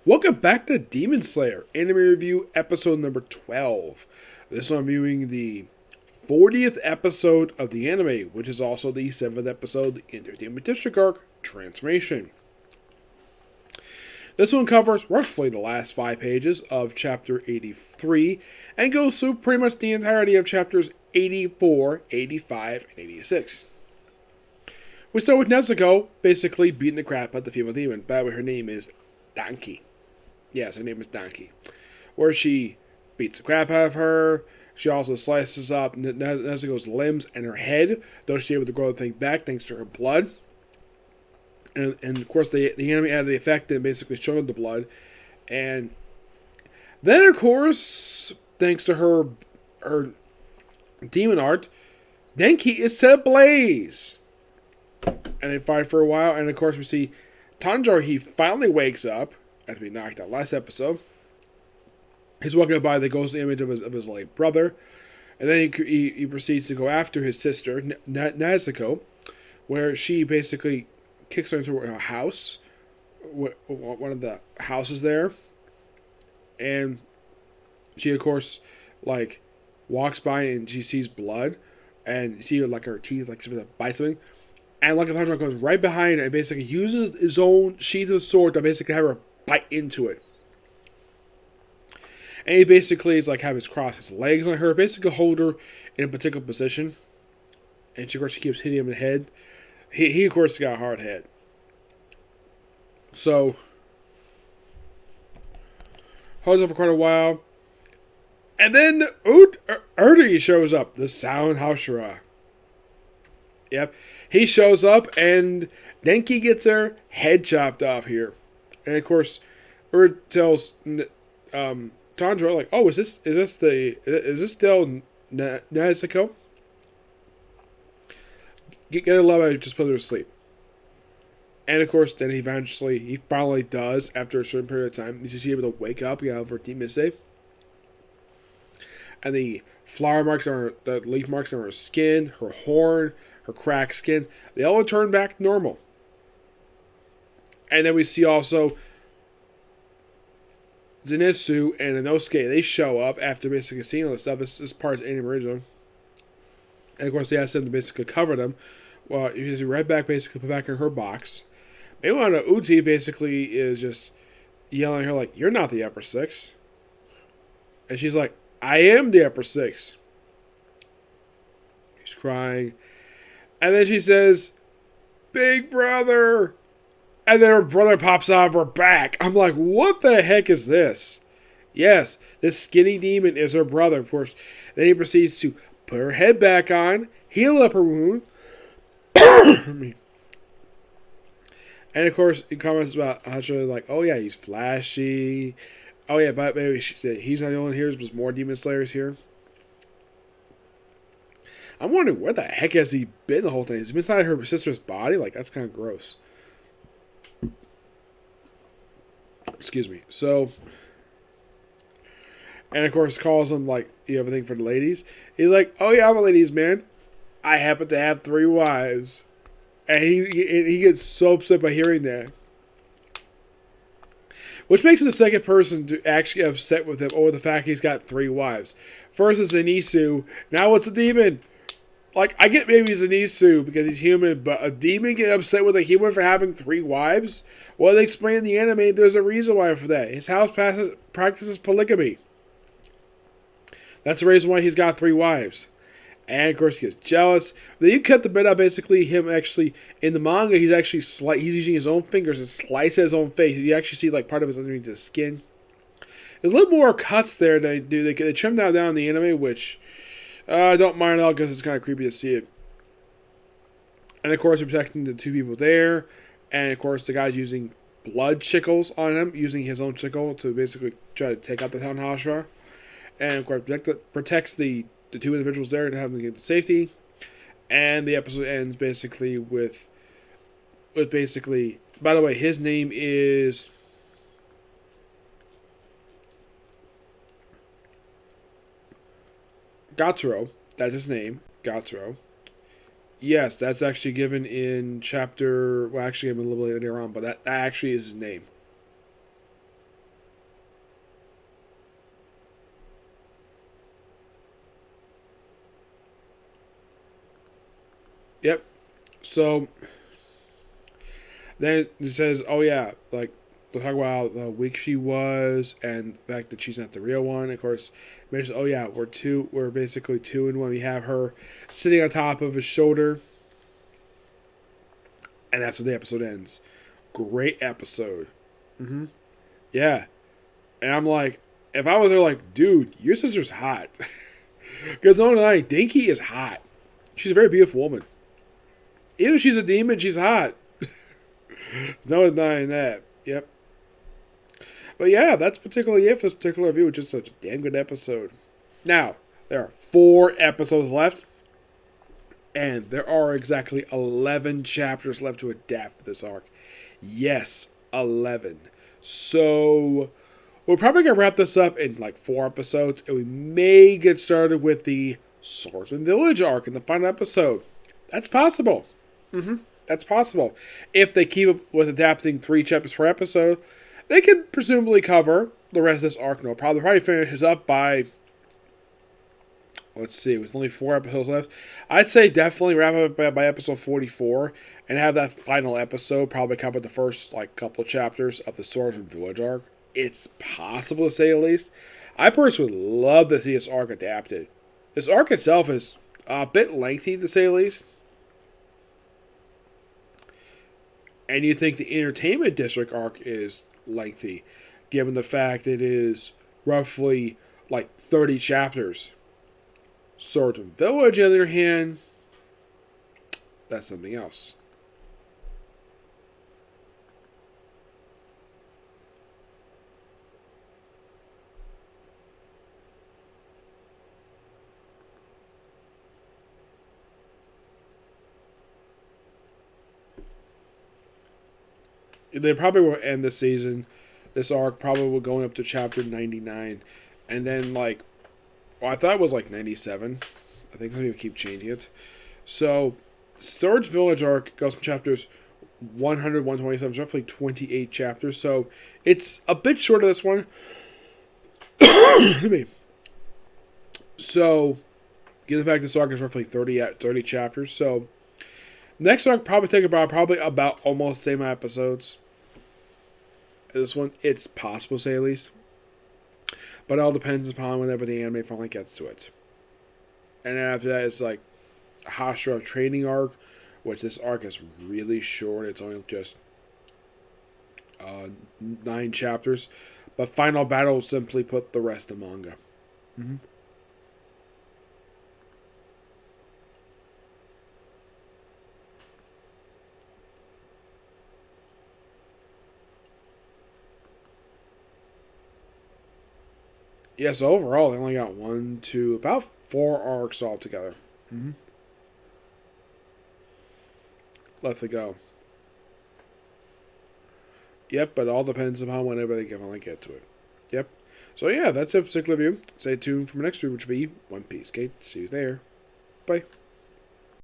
Welcome back to Demon Slayer Anime Review episode number 12. This one I'm viewing the 40th episode of the anime, which is also the 7th episode in their Demon District arc, Transformation. This one covers roughly the last 5 pages of chapter 83 and goes through pretty much the entirety of chapters 84, 85, and 86. We start with Nezuko basically beating the crap out of the female demon. By the way, her name is Danki. Yes, her name is Danki. Where she beats the crap out of her. She also slices up Nezuko's limbs and her head, though she's able to grow the thing back thanks to her blood. And of course, the anime added the effect and basically showed the blood. And then, of course, thanks to her demon art, Denki is set ablaze. And they fight for a while, and of course we see Tanjiro, he finally wakes up after being knocked out last episode. He's walking by the ghost image of his late brother, and then he proceeds to go after his sister, Nezuko, where she basically kicks her into her house, one of the houses there, and she of course walks by and she sees blood, and you see her teeth she's gonna bite something. And Lucky Tanjiro goes right behind her and basically uses his own sheath of sword to basically have her bite into it. And he basically is have his cross his legs on her, basically hold her in a particular position. And she, of course, keeps hitting him in the head. He of course, got a hard head. So, holds up for quite a while. And then Eri shows up, the Sound Hashira. Yep. He shows up and Denki gets her head chopped off here. And of course, Erd tells Tanjiro, oh, is this still Nezuko? Get a love out, just put her to sleep. And of course, then he finally does, after a certain period of time. He's able to wake up, out of her demon save. And the leaf marks on her skin, her horn, her cracked skin, they all return back to normal. And then we see also Zenitsu and Inosuke, they show up after basically seeing all this stuff. This part is anime original. And of course they ask them to basically cover them. Well, you see right back, basically put back in her box. Meanwhile, Uchi basically is just yelling at her you're not the upper six. And she's like, I am the upper six. She's crying. And then she says, Big brother. And then her brother pops out of her back. I'm like, what the heck is this? Yes, this skinny demon is her brother, of course. Then he proceeds to put her head back on, heal up her wound. And of course, he comments about how she's oh yeah, he's flashy. Oh yeah, but maybe he's not the only one here. There's more Demon Slayers here. I'm wondering where the heck has he been the whole thing? Has he been inside her sister's body? That's kind of gross. Excuse me. So, and of course calls him you have anything for the ladies? He's like, oh yeah, I'm a ladies man. I happen to have 3 wives. And he gets so upset by hearing that. Which makes him the second person to actually get upset with him over the fact he's got 3 wives. First is Zenitsu. Now it's a demon. I get maybe Zenitsu because he's human, but a demon get upset with a human for having 3 wives? Well, they explain in the anime there's a reason why for that. His house practices polygamy. That's the reason why he's got 3 wives. And of course he gets jealous. Then you cut the bit out, basically him actually, in the manga, he's actually he's using his own fingers to slice his own face. You actually see part of his underneath the skin. There's a little more cuts there than they do. They trim that down in the anime, which I don't mind at all because it's kind of creepy to see it. And of course, they're protecting the 2 people there. And of course, the guy's using blood chickles on him, using his own chickle to basically try to take out the Sound Hashira. And of course, protects the 2 individuals there to have them get to safety. And the episode ends basically with basically, by the way, his name is Gatsuro. That's his name, Gatsuro. Yes, that's actually given in chapter, well, actually given a little bit later on, but that actually is his name. Yep. So then it says, oh yeah, like they'll talk about how weak she was and the fact that she's not the real one. Of course, mentions, oh yeah, we're basically two in one. We have her sitting on top of his shoulder, and that's where the episode ends. Great episode. Mm-hmm. Yeah, and I'm like, if I was there, like, dude, your sister's hot. Because only like Dinky is hot. She's a very beautiful woman. Even if she's a demon, she's hot. There's no denying that. Yep. But yeah, that's particularly it for this particular review. Just such a damn good episode. Now, there are 4 episodes left. And there are exactly 11 chapters left to adapt this arc. Yes, 11. So, we're probably going to wrap this up in like 4 episodes. And we may get started with the Swordsman Village arc in the final episode. That's possible. That's possible. If they keep up with adapting 3 chapters per episode, they can presumably cover the rest of this arc. No problem. They'll probably finish this up by, let's see, with only 4 episodes left. I'd say definitely wrap up by episode 44 and have that final episode probably cover the first like couple chapters of the Swordsman Village arc. It's possible to say the least. I personally would love to see this arc adapted. This arc itself is a bit lengthy to say the least. And you think the Entertainment District arc is lengthy, given the fact it is roughly like 30 chapters. Swordsman Village, on the other hand, that's something else. They probably will end the season, this arc probably will going up to chapter 99. And then, like, well, I thought it was like 97. I think some people keep changing it. So, Swords Village arc goes from chapters 100, 127, roughly 28 chapters. So, it's a bit short of this one. So, given the fact this arc is roughly 30 chapters. So, next arc probably take about almost the same episodes. This one, it's possible to say at least. But it all depends upon whenever the anime finally gets to it. And after that, it's like a Hashira training arc, which this arc is really short. It's only just 9 chapters. But Final Battle simply put the rest of manga. Mm-hmm. Yes, overall, they only got about 4 arcs altogether. Mm-hmm. Left to go. Yep, but it all depends upon whenever they can finally get to it. Yep. So yeah, that's a particular review. Stay tuned for my next review, which will be One Piece. Okay, see you there. Bye.